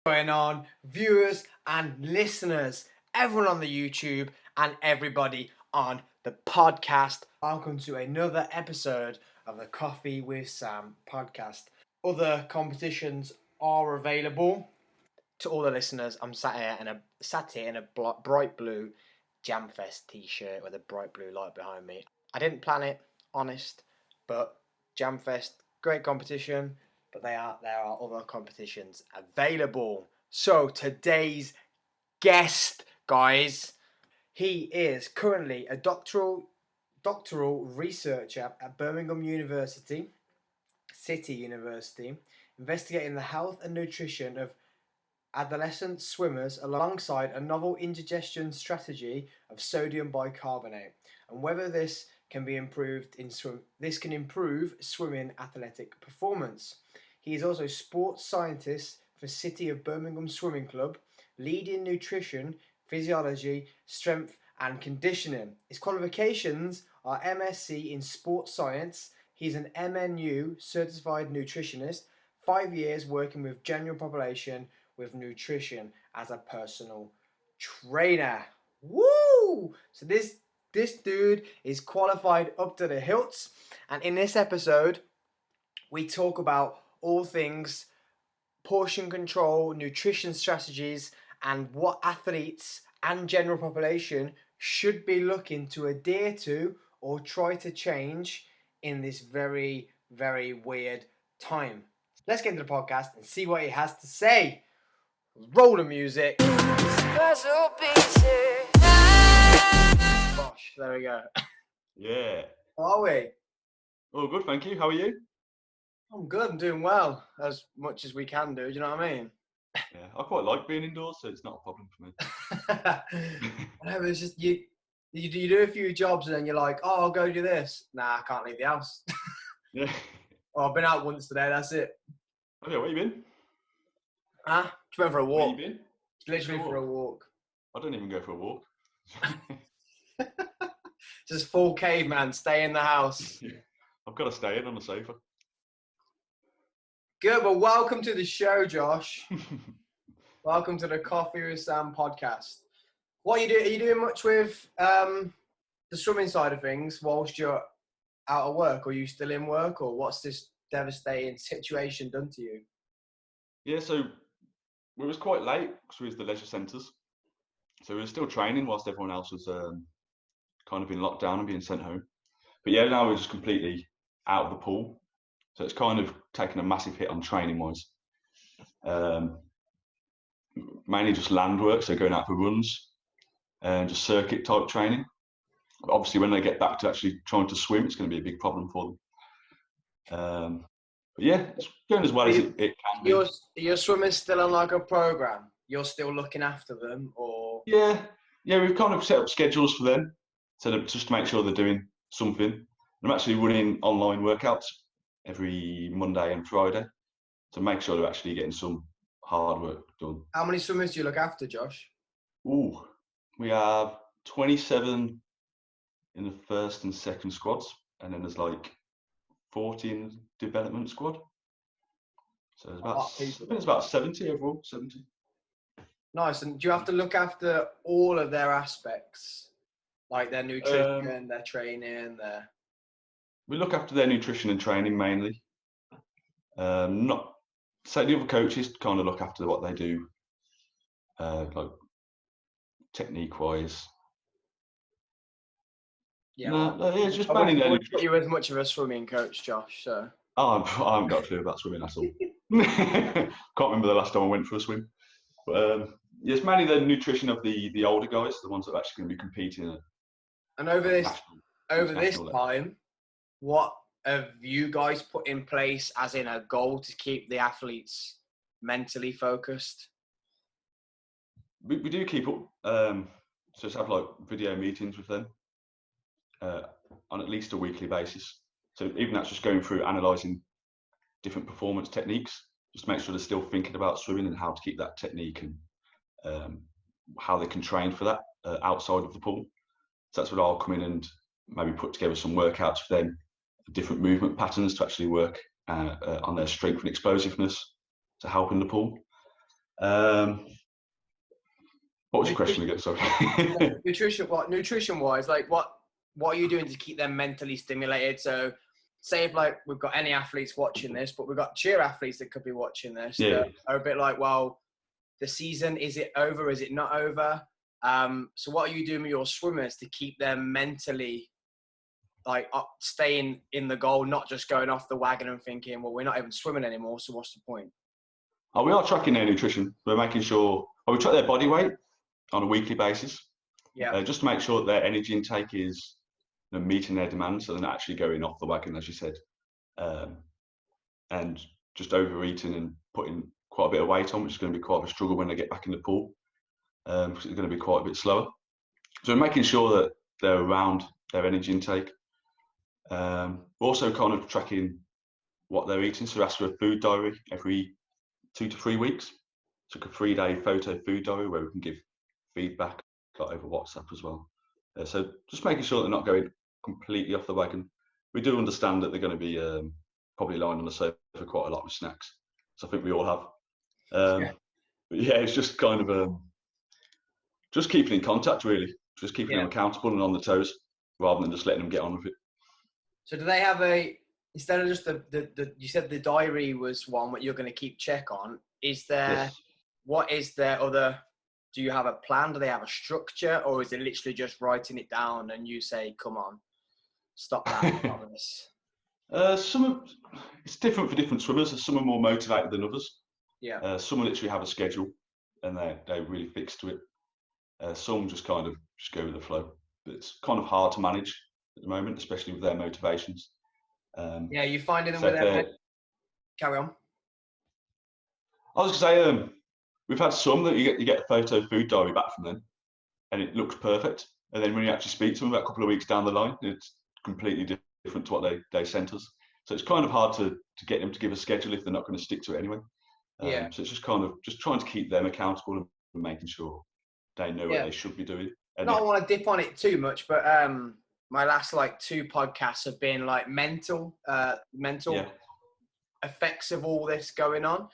Going on, viewers and listeners, everyone on the YouTube and everybody on the podcast. Welcome to another episode of the Coffee with Sam podcast. Other competitions are available to all the listeners. I'm sat here in a bright blue Jamfest t-shirt with a bright blue light behind me. I didn't plan it, honest, but Jamfest, great competition. But there are other competitions available. So today's guest, guys, he is currently a doctoral researcher at Birmingham City University, investigating the health and nutrition of adolescent swimmers alongside a novel ingestion strategy of sodium bicarbonate, and whether this can improve swimming athletic performance. He is also sports scientist for City of Birmingham Swimming Club, leading nutrition, physiology, strength and conditioning. His qualifications are MSc in sports science. He's an MNU Certified Nutritionist, 5 years working with general population with nutrition as a personal trainer. Woo! So this dude is qualified up to the hilts, and in this episode we talk about all things portion control, nutrition strategies, and what athletes and general population should be looking to adhere to or try to change in this very, very weird time. Let's get into the podcast and see what he has to say. Roll the music. Gosh, there we go. Yeah. How are we? Oh, good, thank you. How are you? I'm good. I'm doing well, as much as we can do. Do you know what I mean? Yeah, I quite like being indoors, so it's not a problem for me. No, it's just you do a few jobs and then you're like, oh, I'll go do this. Nah, I can't leave the house. Yeah. Well, I've been out once today. That's it. Oh yeah, where you been? Just went for a walk. Where you been? Literally for a walk. I don't even go for a walk. Just full caveman. Stay in the house. Yeah. I've got to stay in on the sofa. Good, well, welcome to the show, Josh. Welcome to the Coffee with Sam podcast. What are you doing? Are you doing much with the swimming side of things whilst you're out of work? Or are you still in work? Or what's this devastating situation done to you? Yeah, so it was quite late because we was the leisure centres. So we were still training whilst everyone else was kind of in lockdown and being sent home. But yeah, now we're just completely out of the pool. So it's kind of taken a massive hit on training-wise. Mainly just land work, so going out for runs and just circuit-type training. But obviously, when they get back to actually trying to swim, it's going to be a big problem for them. But yeah, it's going as well as it can be. Your swimmers still on like a program? You're still looking after them, or? Yeah, we've kind of set up schedules for them, so just to make sure they're doing something. I'm actually running online workouts every Monday and Friday to make sure they're actually getting some hard work done. How many swimmers do you look after, Josh? We have 27 in the first and second squads, and then there's like 14 development squad. So there's about 70 overall. 70. Nice. And do you have to look after all of their aspects, like their nutrition, their training, We look after their nutrition and training mainly. Not so the other coaches kind of look after what they do, like technique-wise. Yeah. No, it's just mainly their nutrition. You as much of a swimming coach, Josh. So. I haven't got a clue about swimming at all. Can't remember the last time I went for a swim. But it's mainly the nutrition of the older guys, the ones that are actually going to be competing. And over this time, what have you guys put in place as in a goal to keep the athletes mentally focused? We do keep up, so just have like video meetings with them on at least a weekly basis. So even that's just going through analysing different performance techniques, just to make sure they're still thinking about swimming and how to keep that technique and how they can train for that outside of the pool. So that's what I'll come in and maybe put together some workouts for them, different movement patterns to actually work on their strength and explosiveness to help in the pool. What was your question again? Sorry. Nutrition wise, like what are you doing to keep them mentally stimulated? So say if like we've got any athletes watching this, but we've got cheer athletes that could be watching this that are a bit like, well, the season, is it over? Is it not over? So what are you doing with your swimmers to keep them mentally like staying in the goal, not just going off the wagon and thinking, well, we're not even swimming anymore, so what's the point? Oh, we are tracking their nutrition. We're making sure, we track their body weight on a weekly basis. Yeah. Just to make sure that their energy intake is meeting their demands, so they're not actually going off the wagon, as you said, and just overeating and putting quite a bit of weight on, which is going to be quite a struggle when they get back in the pool, because it's going to be quite a bit slower. So we're making sure that they're around their energy intake. We're also kind of tracking what they're eating, so we ask for a food diary every 2 to 3 weeks. So like a 3-day photo food diary where we can give feedback over WhatsApp as well. So just making sure they're not going completely off the wagon. We do understand that they're going to be probably lying on the sofa quite a lot with snacks. So I think we all have. But yeah, it's just kind of just keeping in contact, really. Just keeping them accountable and on the toes, rather than just letting them get on with it. So do they have instead of just the you said the diary was one what you're going to keep check on, is there, what is their other, do you have a plan? Do they have a structure, or is it literally just writing it down and you say, come on, stop that? It's different for different swimmers. Some are more motivated than others. Yeah. Some literally have a schedule and they're really fixed to it. Some just kind of just go with the flow. But it's kind of hard to manage at the moment, especially with their motivations. You finding them with their... Carry on. I was going to say, we've had some that you get a photo food diary back from them and it looks perfect. And then when you actually speak to them about a couple of weeks down the line, it's completely different to what they sent us. So it's kind of hard to get them to give a schedule if they're not going to stick to it anyway. So it's just kind of just trying to keep them accountable and making sure they know what they should be doing. And I want to dip on it too much, but my last 2 podcasts have been mental effects of all this going on.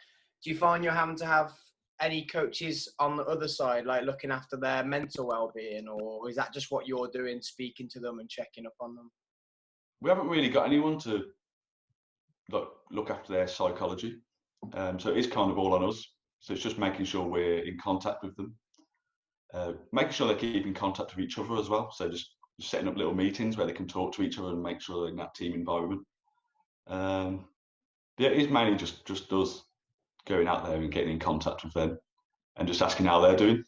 Do you find you're having to have any coaches on the other side, looking after their mental well-being, or is that just what you're doing, speaking to them and checking up on them? We haven't really got anyone to look after their psychology. So it is kind of all on us. So it's just making sure we're in contact with them, making sure they keep in contact with each other as well. So just setting up little meetings where they can talk to each other and make sure they're in that team environment. It is mainly just us going out there and getting in contact with them and just asking how they're doing,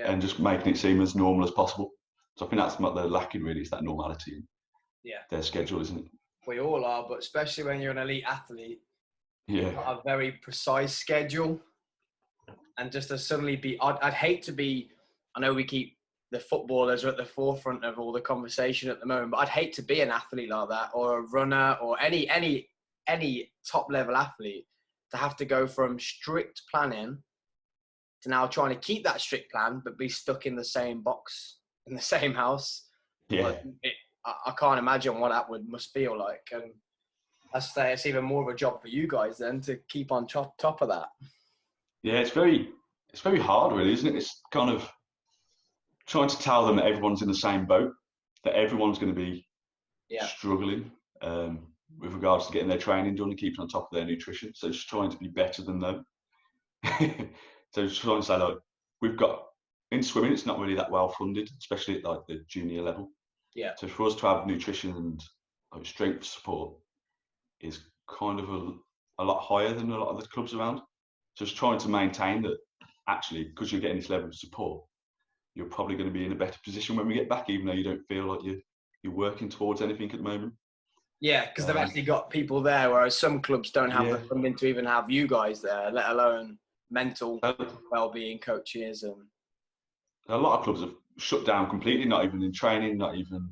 and just making it seem as normal as possible. So I think that's what they're lacking, really, is that normality in their schedule, isn't it? We all are, but especially when you're an elite athlete, you've got a very precise schedule, and just to suddenly be, I'd hate to be, I know we keep the footballers are at the forefront of all the conversation at the moment, but I'd hate to be an athlete like that, or a runner, or any top level athlete, to have to go from strict planning to now trying to keep that strict plan, but be stuck in the same box, in the same house. I can't imagine what that must feel like. And I say it's even more of a job for you guys then to keep on top of that. Yeah, it's very hard, really, isn't it? It's kind of trying to tell them that everyone's in the same boat, that everyone's going to be struggling with regards to getting their training done and keeping on top of their nutrition. So just trying to be better than them. So just trying to say, we've got, in swimming, it's not really that well funded, especially at the junior level. Yeah. So for us to have nutrition and strength support is kind of a lot higher than a lot of the clubs around. Just trying to maintain that, actually, because you're getting this level of support, you're probably going to be in a better position when we get back, even though you don't feel like you're working towards anything at the moment. Yeah, because they've actually got people there, whereas some clubs don't have the funding to even have you guys there, let alone mental well-being coaches. And a lot of clubs have shut down completely, not even in training, not even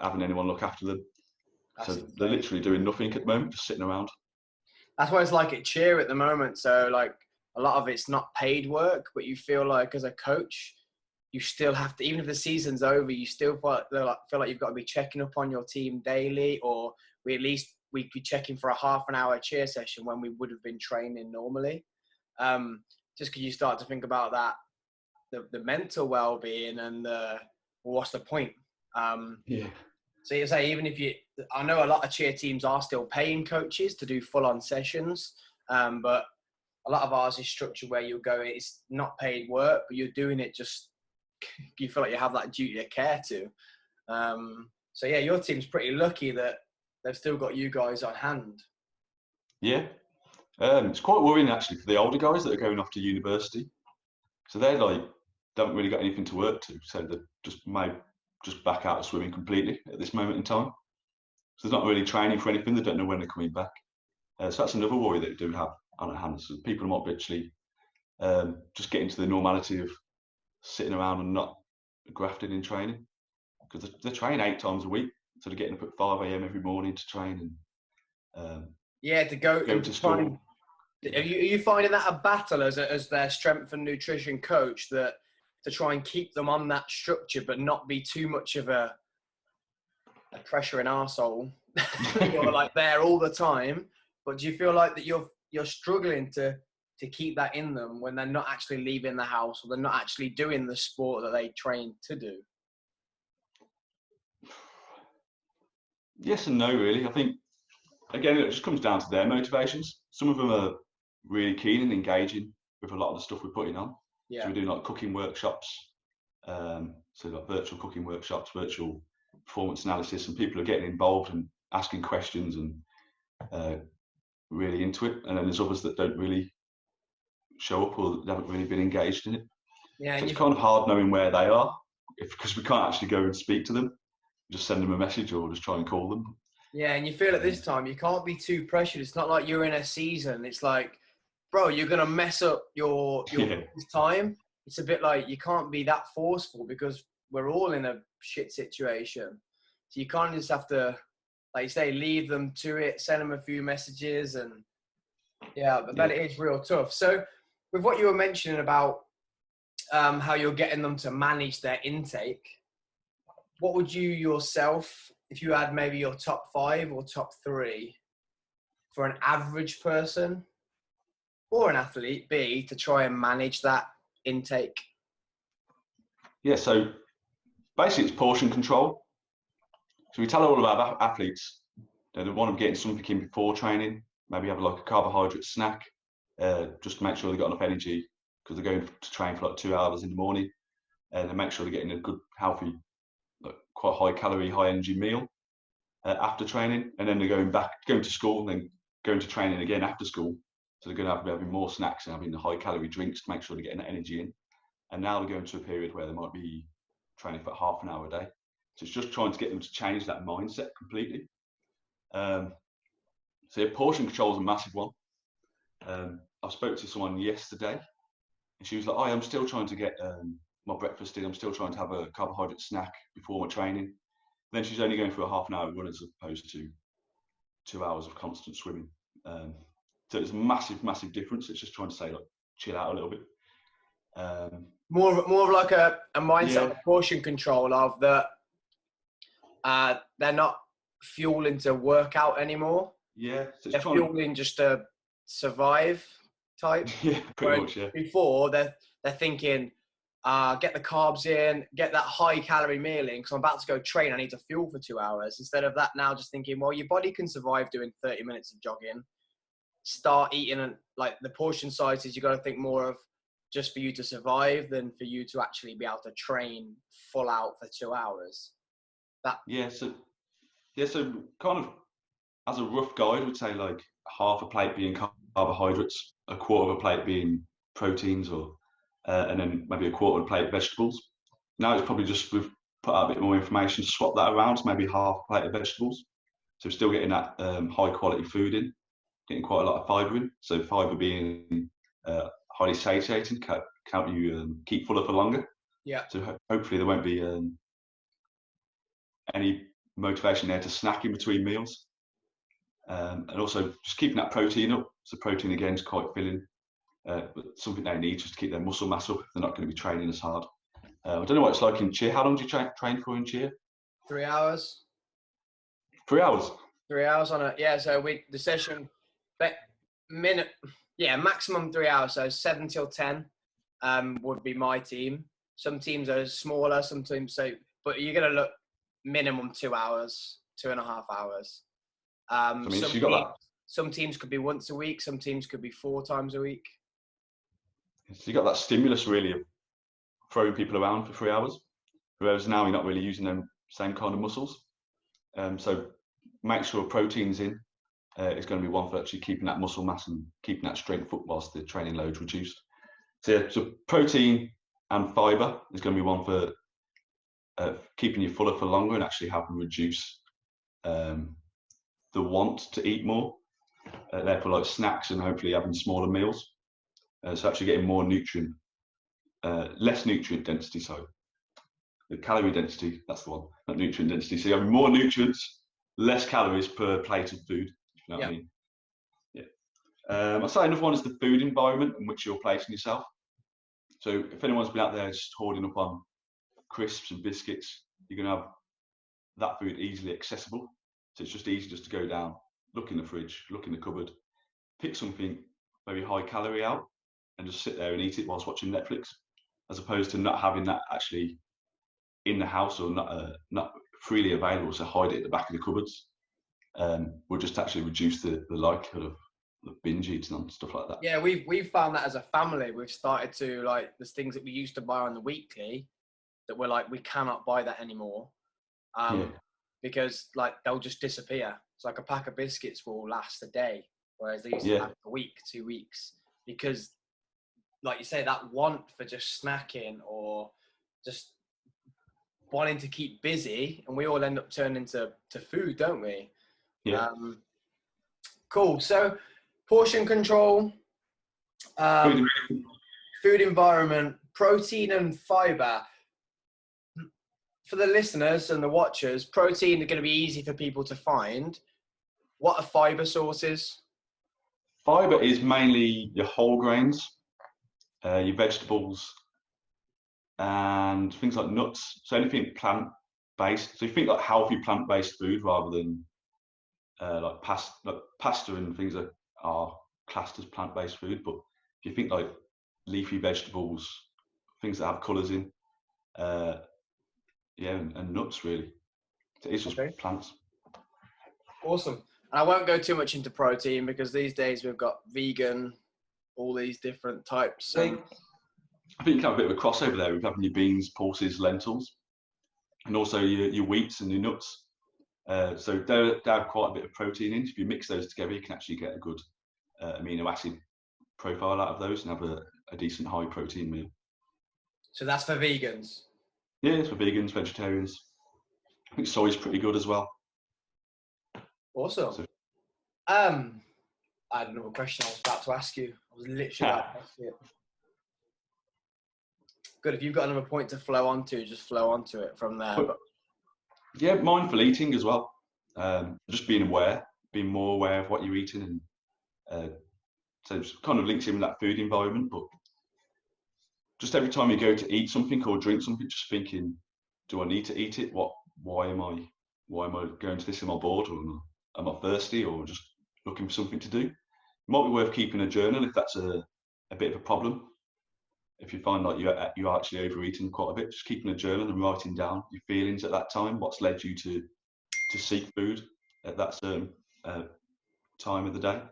having anyone look after them. So they're literally doing nothing at the moment, just sitting around. That's what it's like at cheer at the moment. So a lot of it's not paid work, but you feel like as a coach, you still have to, even if the season's over, you still feel like you've got to be checking up on your team daily, or we'd be checking for a half an hour cheer session when we would have been training normally. Do just because you start to think about that, the mental well-being and what's the point? Yeah. So you say, even if I know a lot of cheer teams are still paying coaches to do full-on sessions, but a lot of ours is structured where you're going, it's not paid work, but you're doing it just, you feel like you have that duty of care to. So yeah, your team's pretty lucky that they've still got you guys on hand. Yeah. It's quite worrying actually for the older guys that are going off to university. So they're like, they haven't really got anything to work to. So they're just back out of swimming completely at this moment in time. So they're not really training for anything. They don't know when they're coming back. So that's another worry that we do have on our hands. So people might be actually just getting to the normality of sitting around and not grafting in training, because they train 8 times a week. So they're getting up at 5 a.m. every morning to train and to go to school. Are you finding that a battle as their strength and nutrition coach, that to try and keep them on that structure but not be too much of a pressuring arsehole? You're like there all the time, but do you feel like that you're struggling to keep that in them when they're not actually leaving the house, or they're not actually doing the sport that they train to do? Yes and no, really. I think, again, it just comes down to their motivations. Some of them are really keen and engaging with a lot of the stuff we're putting on. Yeah. So we're doing like cooking workshops, so like virtual cooking workshops, virtual performance analysis, and people are getting involved and asking questions and really into it. And then there's others that don't really show up, or they haven't really been engaged in it. Yeah, so it's kind of hard knowing where they are, because we can't actually go and speak to them. Just send them a message or just try and call them. Yeah, and you feel at this time you can't be too pressured. It's not like you're in a season. It's like, bro, you're gonna mess up your time. It's a bit like you can't be that forceful because we're all in a shit situation. So you kind of just have to, like you say, leave them to it, send them a few messages, and yeah, but it is real tough. So with what you were mentioning about how you're getting them to manage their intake, what would you yourself, if you had maybe your top 5 or top 3 for an average person or an athlete be to try and manage that intake? Yeah, so basically it's portion control. So we tell all of our athletes that they want them getting something in before training, maybe have like a carbohydrate snack, just to make sure they've got enough energy, because they're going to train for like 2 hours in the morning, and then make sure they're getting a good, healthy, like quite high calorie, high energy meal after training. And then they're going to school and then going to training again after school. So they're going to be having more snacks and having the high calorie drinks to make sure they're getting that energy in. And now they're going to a period where they might be training for half an hour a day. So it's just trying to get them to change that mindset completely. So yeah, portion control is a massive one. I spoke to someone yesterday, and she was like, I'm still trying to get my breakfast in. I'm still trying to have a carbohydrate snack before my training. Then she's only going for a half an hour run as opposed to 2 hours of constant swimming. So it's a massive, massive difference. It's just trying to say, like, chill out a little bit. More of like a mindset of portion control of that. They're not fueling to work out anymore. Yeah, so they're fueling just to survive type. Yeah, pretty much. Yeah. Before they're thinking, get the carbs in, get that high calorie meal in, because I'm about to go train. I need to fuel for 2 hours. Instead of that, now just thinking, well, your body can survive doing 30 minutes of jogging. Start eating, and like the portion sizes, you got to think more of just for you to survive than for you to actually be able to train full out for 2 hours. So kind of as a rough guide, we'd say like half a plate being carbohydrates, a quarter of a plate being proteins, or and then maybe a quarter of a plate vegetables. Now it's probably just, we've put out a bit more information to swap that around to maybe half a plate of vegetables. So we're still getting that high quality food in, getting quite a lot of fibre in. So fibre being highly satiating, can help you keep fuller for longer. Yeah. So hopefully there won't be any motivation there to snack in between meals. And also just keeping that protein up. So protein again is quite filling, but something they need just to keep their muscle mass up if they're not going to be training as hard. I don't know what it's like in cheer. How long do you train for in cheer? 3 hours. 3 hours? 3 hours on a, so the session, but Yeah, maximum 3 hours. So 7 till 10 would be my team. Some teams are smaller, some teams but you're going to look minimum 2 hours, 2.5 hours. I mean, so you got that. Some teams could be once a week. Some teams could be 4 times a week. So you got that stimulus really of throwing people around for 3 hours, whereas now you're not really using them same kind of muscles. So make sure protein's in is going to be one for actually keeping that muscle mass and keeping that strength up whilst the training load's reduced. So protein and fibre is going to be one for keeping you fuller for longer and actually helping reduce the want to eat more. Therefore, like snacks and hopefully having smaller meals. So actually getting more nutrient, less nutrient density, sorry. The calorie density, that's the one, not nutrient density. So you have more nutrients, less calories per plate of food, if you know what I mean. Yeah. I'd say another one is the food environment in which you're placing yourself. So if anyone's been out there just hoarding up on crisps and biscuits, you're going to have that food easily accessible. So it's just easy just to go down, look in the fridge, look in the cupboard, pick something very high calorie out and just sit there and eat it whilst watching Netflix, as opposed to not having that actually in the house or not freely available, so hide it at the back of the cupboards. Will just actually reduce the likelihood of binge eating and stuff like that. Yeah, we've found that as a family. We've started to, like, there's things that we used to buy on the weekly that we're like, we cannot buy that anymore. Because like they'll just disappear. It's like a pack of biscuits will last a day, whereas they used to last a week, 2 weeks, because like you say, that want for just snacking or just wanting to keep busy, and we all end up turning to food, don't we? Yeah. Cool. So portion control, food environment, protein and fiber. For the listeners and the watchers, protein is going to be easy for people to find. What are fiber sources? Fiber is mainly your whole grains, your vegetables, and things like nuts. So anything plant-based. So you think like healthy plant-based food rather than like pasta and things that are classed as plant-based food. But if you think like leafy vegetables, things that have colours in, and nuts really. So it's just plants. Awesome. And I won't go too much into protein because these days we've got vegan, all these different types. I think you can have a bit of a crossover there with having your beans, pulses, lentils, and also your wheats and your nuts. So they have quite a bit of protein in. If you mix those together, you can actually get a good amino acid profile out of those and have a decent high protein meal. So that's for vegans? Yeah, it's for vegans, vegetarians. I think soy is pretty good as well. Awesome. So, I had another question I was about to ask you. I was literally about to ask you. Good. If you've got another point to flow onto, just flow onto it from there. Yeah, mindful eating as well. Just being more aware of what you're eating, and so it kind of links in with that food environment. But just every time you go to eat something or drink something, just thinking, do I need to eat it? Why am I going to this? Am I bored, or am I thirsty, or just looking for something to do? It might be worth keeping a journal if that's a bit of a problem. If you find like you're actually overeating quite a bit, just keeping a journal and writing down your feelings at that time, what's led you to seek food at that certain time of the day,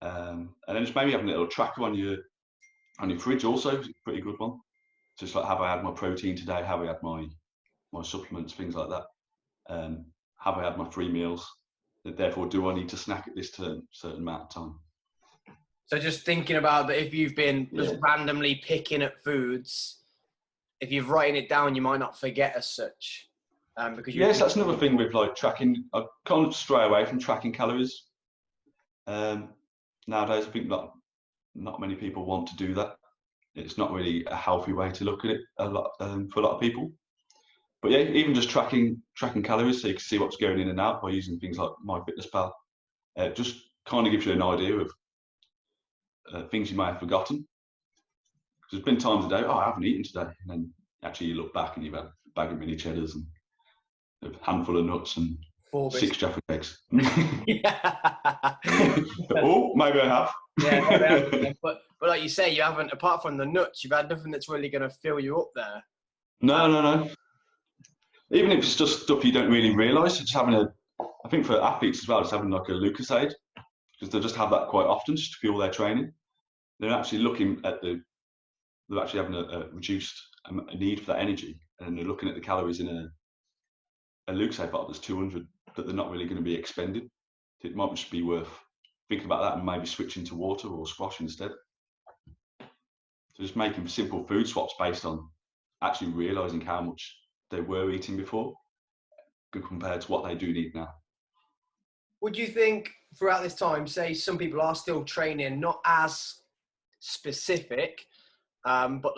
and then just maybe having a little tracker on your fridge also is a pretty good one. Just like, have I had my protein today? Have I had my supplements, things like that? Have I had my 3 meals? Therefore, do I need to snack at this certain amount of time? So just thinking about that, if you've been just randomly picking at foods, if you've written it down, you might not forget as such. Because that's another thing with like tracking. I can't stray away from tracking calories. Nowadays, I think not many people want to do that. It's not really a healthy way to look at it for a lot of people. But yeah, even just tracking calories so you can see what's going in and out by using things like MyFitnessPal. Just kind of gives you an idea of things you may have forgotten. There's been times a day, I haven't eaten today, and then actually you look back and you've had a bag of mini cheddars and a handful of nuts and 4 6 biscuits. Jaffa eggs. Yeah. Oh, maybe I have. Yeah, maybe I haven't then. But like you say, you haven't, apart from the nuts, you've had nothing that's really going to fill you up there. No. Even if it's just stuff you don't really realise, just having I think for athletes as well, just having like a Lucozade, because they just have that quite often just to fuel their training. They're actually looking at they're actually having a reduced need for that energy, and they're looking at the calories in a Lucozade bottle that's 200 that they're not really going to be expended. So it might just be worth thinking about that and maybe switching to water or squash instead. So just making simple food swaps based on actually realising how much they were eating before compared to what they do need now. Would you think throughout this time, say some people are still training, not as specific, but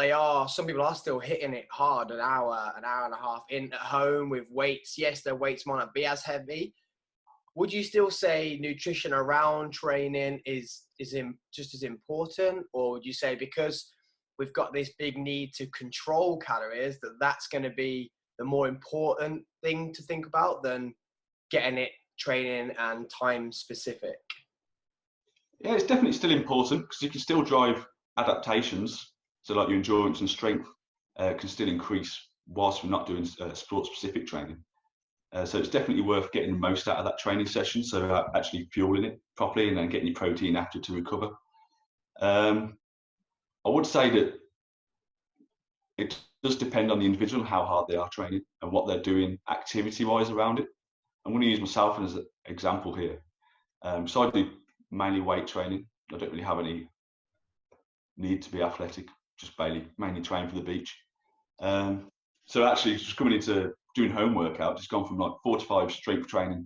some people are still hitting it hard, an hour and a half in at home with weights. Yes, their weights might not be as heavy. Would you still say nutrition around training is just as important? Or would you say because we've got this big need to control calories, that's going to be the more important thing to think about than getting it training and time specific? Yeah, it's definitely still important because you can still drive adaptations. So like your endurance and strength can still increase whilst we're not doing sport specific training. So it's definitely worth getting the most out of that training session. So actually fueling it properly and then getting your protein after to recover. I would say that it does depend on the individual and how hard they are training and what they're doing activity-wise around it. I'm going to use myself as an example here. So I do mainly weight training. I don't really have any need to be athletic, just mainly train for the beach. So actually just coming into doing home workout, just gone from like 4 to 5 strength training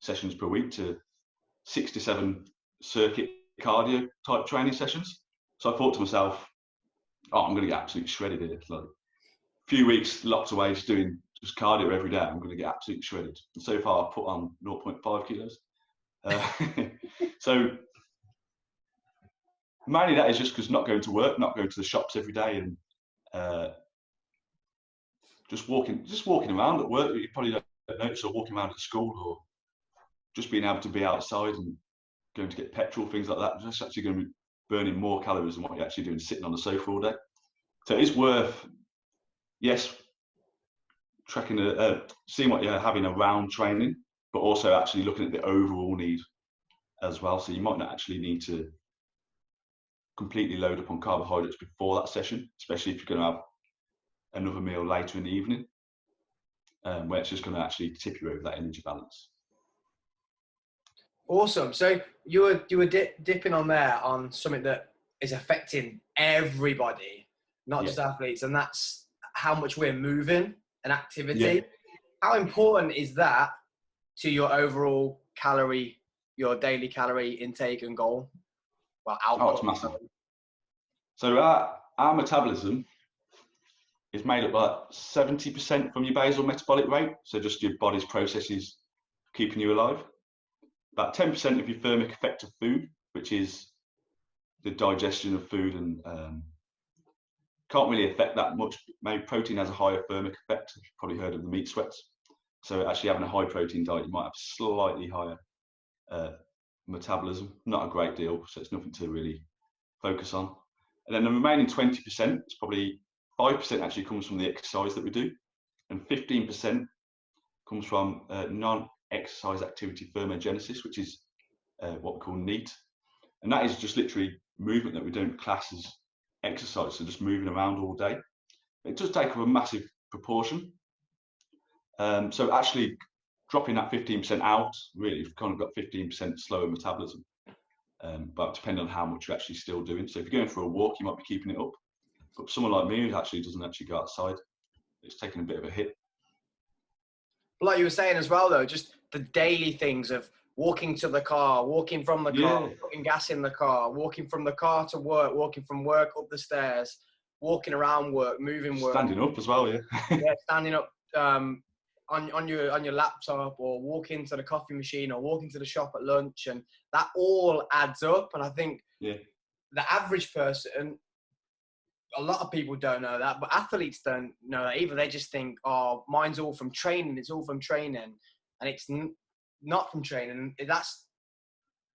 sessions per week to 6 to 7 circuit cardio type training sessions. So I thought to myself, I'm going to get absolutely shredded here. Like a few weeks locked away just doing just cardio every day, I'm going to get absolutely shredded. And so far I've put on 0.5 kilos. So mainly that is just because not going to work, not going to the shops every day, and just walking around at work. You probably don't notice, or walking around at school, or just being able to be outside and going to get petrol, things like that. That's actually going to be burning more calories than what you're actually doing sitting on the sofa all day. So it is worth, yes, tracking, seeing what you're having around training, but also actually looking at the overall need as well. So you might not actually need to completely load up on carbohydrates before that session, especially if you're going to have another meal later in the evening, where it's just going to actually tip you over that energy balance. Awesome. So you were dipping on there on something that is affecting everybody, not just athletes, and that's how much we're moving and activity. Yeah. How important is that to your overall your daily calorie intake and goal? Well, output. Oh, it's massive. So our metabolism is made up by 70% from your basal metabolic rate, so just your body's processes keeping you alive. About 10% of your thermic effect of food, which is the digestion of food, and can't really affect that much. Maybe protein has a higher thermic effect. You've probably heard of the meat sweats. So actually having a high protein diet, you might have slightly higher metabolism, not a great deal, so it's nothing to really focus on. And then the remaining 20%, it's probably 5% actually comes from the exercise that we do, and 15% comes from non-exercise activity thermogenesis, which is what we call NEAT. And that is just literally movement that we don't class as exercise, so just moving around all day. It does take up a massive proportion. So actually dropping that 15% out, really, you've kind of got 15% slower metabolism. But depending on how much you're actually still doing. So if you're going for a walk, you might be keeping it up. But for someone like me who actually doesn't actually go outside, it's taking a bit of a hit. Like you were saying as well, though, just the daily things of walking to the car, walking from the car, putting gas in the car, walking from the car to work, walking from work up the stairs, walking around work, moving work. Standing up as well, yeah. Yeah, standing up on your laptop, or walking to the coffee machine, or walking to the shop at lunch, and that all adds up. And I think the average person, a lot of people don't know that, but athletes don't know that either. They just think, oh, mine's all from training. It's all from training. And not from training, that's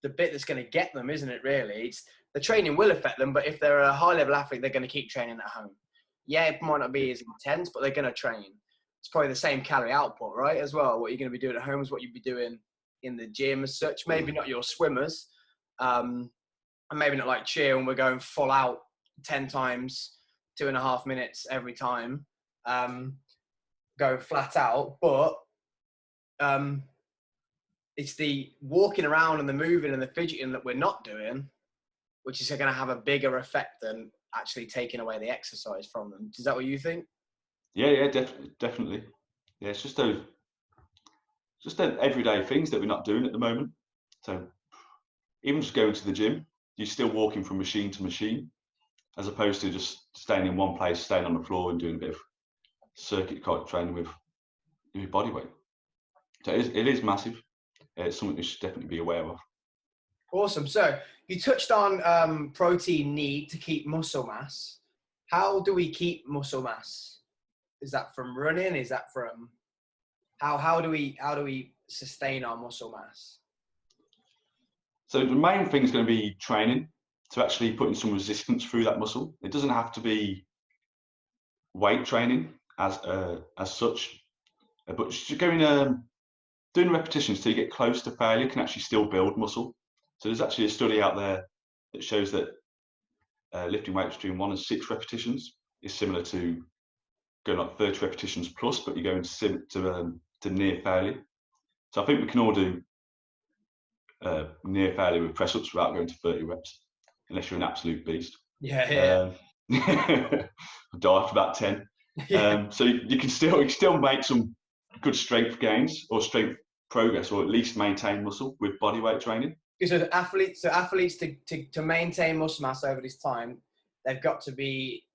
the bit that's going to get them, isn't it, really? It's, the training will affect them, but if they're a high-level athlete, they're going to keep training at home. Yeah, it might not be as intense, but they're going to train. It's probably the same calorie output, right, as well. What you're going to be doing at home is what you'd be doing in the gym as such. Maybe not your swimmers, and maybe not like cheer when we're going full out 10 times, 2.5 minutes every time, going flat out, but it's the walking around and the moving and the fidgeting that we're not doing, which is going to have a bigger effect than actually taking away the exercise from them. Is that what you think? Yeah, definitely. Yeah, it's just those everyday things that we're not doing at the moment. So even just going to the gym, you're still walking from machine to machine, as opposed to just staying in one place, staying on the floor and doing a bit of circuit type training with your body weight. So it is massive. It's something we should definitely be aware of. Awesome. So you touched on protein need to keep muscle mass. How do we keep muscle mass? Is that from running? Is that from how do we sustain our muscle mass? So the main thing is going to be training, to actually putting some resistance through that muscle. It doesn't have to be weight training as such, but just going doing repetitions till you get close to failure can actually still build muscle. So there's actually a study out there that shows that lifting weights between 1 and 6 repetitions is similar to going like 30 repetitions plus, but you're going to near failure. So I think we can all do near failure with press ups without going to 30 reps, unless you're an absolute beast. Yeah. I'll die after about 10. Yeah. So you can still make some good strength gains or strength progress, or at least maintain muscle with body weight training. So athletes to maintain muscle mass over this time, they've got to be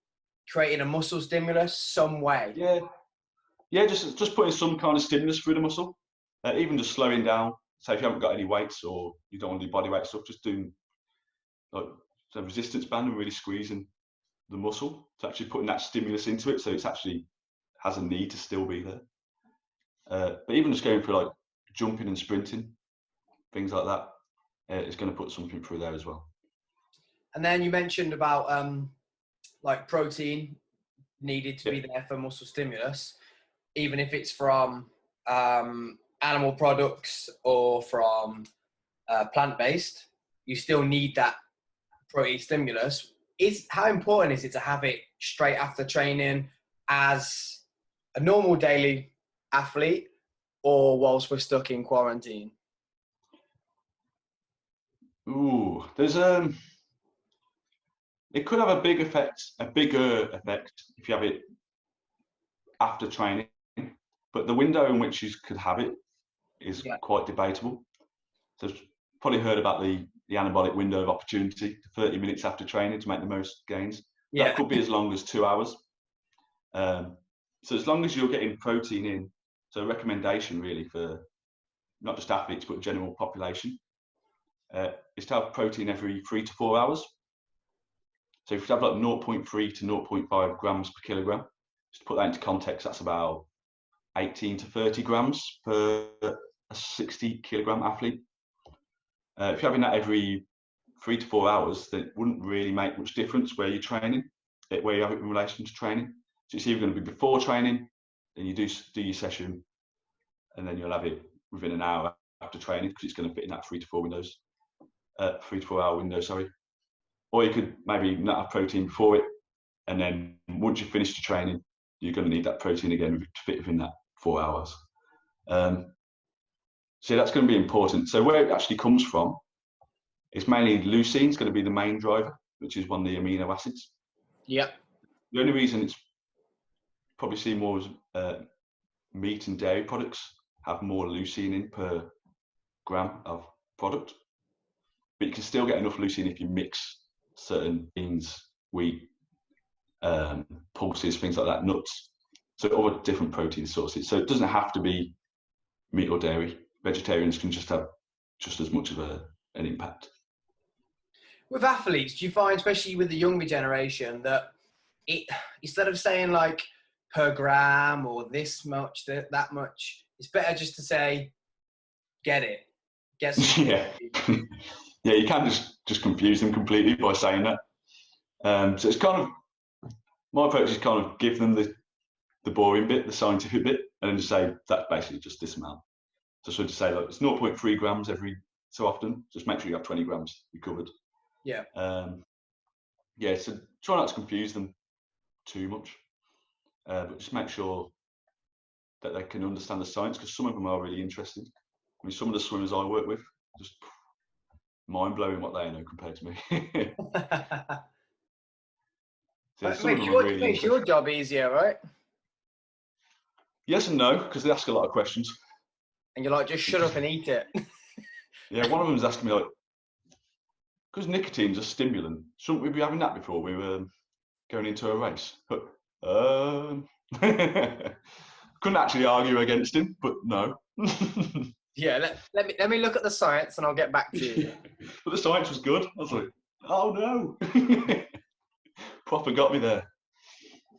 creating a muscle stimulus some way. Yeah, just putting some kind of stimulus through the muscle, even just slowing down. So if you haven't got any weights or you don't want to do body weight stuff, just doing like a resistance band and really squeezing the muscle. So actually putting that stimulus into it, so it's actually has a need to still be there. But even just going for like jumping and sprinting, things like that, it's going to put something through there as well. And then you mentioned about like protein needed to be there for muscle stimulus, even if it's from animal products or from plant-based, you still need that protein stimulus. How important is it to have it straight after training as a normal daily athlete, or whilst we're stuck in quarantine? Ooh, there's it could have a bigger effect if you have it after training, but the window in which you could have it is quite debatable. So probably heard about the anabolic window of opportunity, 30 minutes after training to make the most gains. Yeah. That could be as long as 2 hours. So as long as you're getting protein in, so a recommendation really for not just athletes but general population is to have protein every 3 to 4 hours. So if you have like 0.3 to 0.5 grams per kilogram, just to put that into context, that's about 18 to 30 grams per a 60 kilogram athlete. If you're having that every 3 to 4 hours, then it wouldn't really make much difference where you're training, where you have it in relation to training. So it's either going to be before training, then you do your session, and then you'll have it within an hour after training, because it's going to fit in that 3 to 4 hour window, sorry. Or you could maybe not have protein before it, and then once you finish the training, you're going to need that protein again to fit within that 4 hours. So that's going to be important. So where it actually comes from is mainly leucine is going to be the main driver, which is one of the amino acids. Yeah. The only reason it's probably seen more as meat and dairy products have more leucine in per gram of product, but you can still get enough leucine if you mix certain beans, wheat, pulses, things like that, nuts, so other different protein sources. So it doesn't have to be meat or dairy. Vegetarians can just have just as much of an impact. With athletes, do you find, especially with the younger generation, that instead of saying like per gram or this much, that much, it's better just to say get it. Get some. Yeah. Yeah, you can just confuse them completely by saying that. So it's kind of, my approach is kind of give them the boring bit, the scientific bit, and then just say that's basically just this amount. So sort of say, like, it's 0.3 grams every so often. Just make sure you have 20 grams recovered. Yeah. Yeah, so try not to confuse them too much, but just make sure that they can understand the science, because some of them are really interested. I mean, some of the swimmers I work with, just mind-blowing what they know compared to me. So It some of them are really makes your job easier, right? Yes and no, because they ask a lot of questions. And you're like, just shut up and eat it. Yeah, one of them was asking me, like, because nicotine's a stimulant, shouldn't we be having that before we were going into a race? Couldn't actually argue against him, but no. Yeah, let me look at the science and I'll get back to you. Yeah. But the science was good. I was like, oh no. Proper got me there.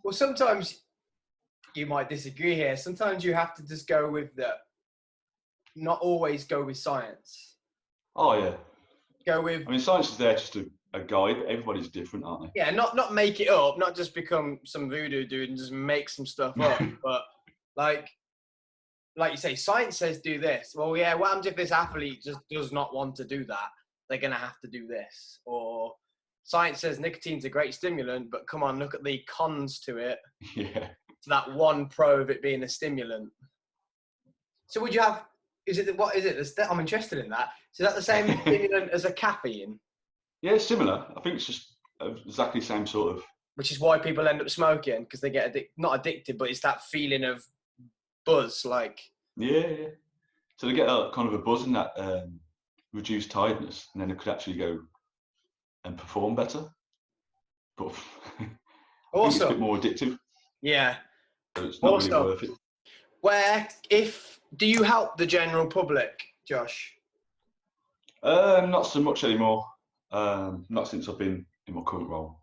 Well, sometimes you might disagree here. Sometimes you have to just go with not always go with science. Oh yeah. Go with. I mean, science is there just a guide. Everybody's different, aren't they? Yeah, not make it up, not just become some voodoo dude and just make some stuff up. But like you say, science says do this. Well, yeah, what happens if this athlete just does not want to do that? They're going to have to do this. Or science says nicotine's a great stimulant, but come on, look at the cons to it. Yeah. To that one pro of it being a stimulant. So would you have, what is it? I'm interested in that. So is that the same stimulant as a caffeine? Yeah, it's similar. I think it's just exactly the same sort of. Which is why people end up smoking, because they get not addicted, but it's that feeling of buzz, like. Yeah. So they get a kind of a buzz and that reduced tiredness, and then they could actually go and perform better. But I think it's a bit more addictive. Yeah. So it's not really worth it. Do you help the general public, Josh? Not so much anymore. Not since I've been in my current role.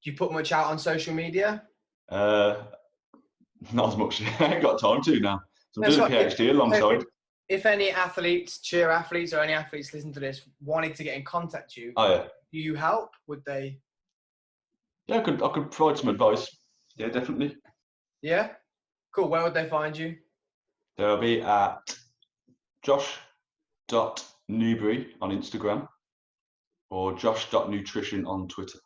Do you put much out on social media? Not as much. I ain't got time to now. So I'm doing a PhD alongside. If any athletes, cheer athletes, or any athletes listen to this wanted to get in contact with you, do you help? Would they? Yeah, I could provide some advice. Yeah, definitely. Yeah? Cool. Where would they find you? They'll be at josh.newbury on Instagram or josh.nutrition on Twitter.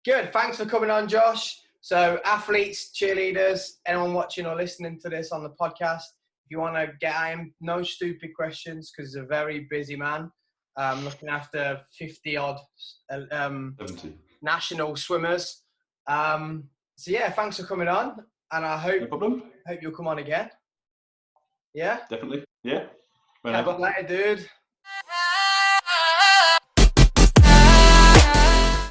Good. Thanks for coming on, Josh. So athletes, cheerleaders, anyone watching or listening to this on the podcast, if you want to get at him, no stupid questions, because he's a very busy man, looking after 50-odd 70 national swimmers. So yeah, thanks for coming on, and I hope you'll come on again. Yeah? Definitely. Yeah. Catch you later, dude.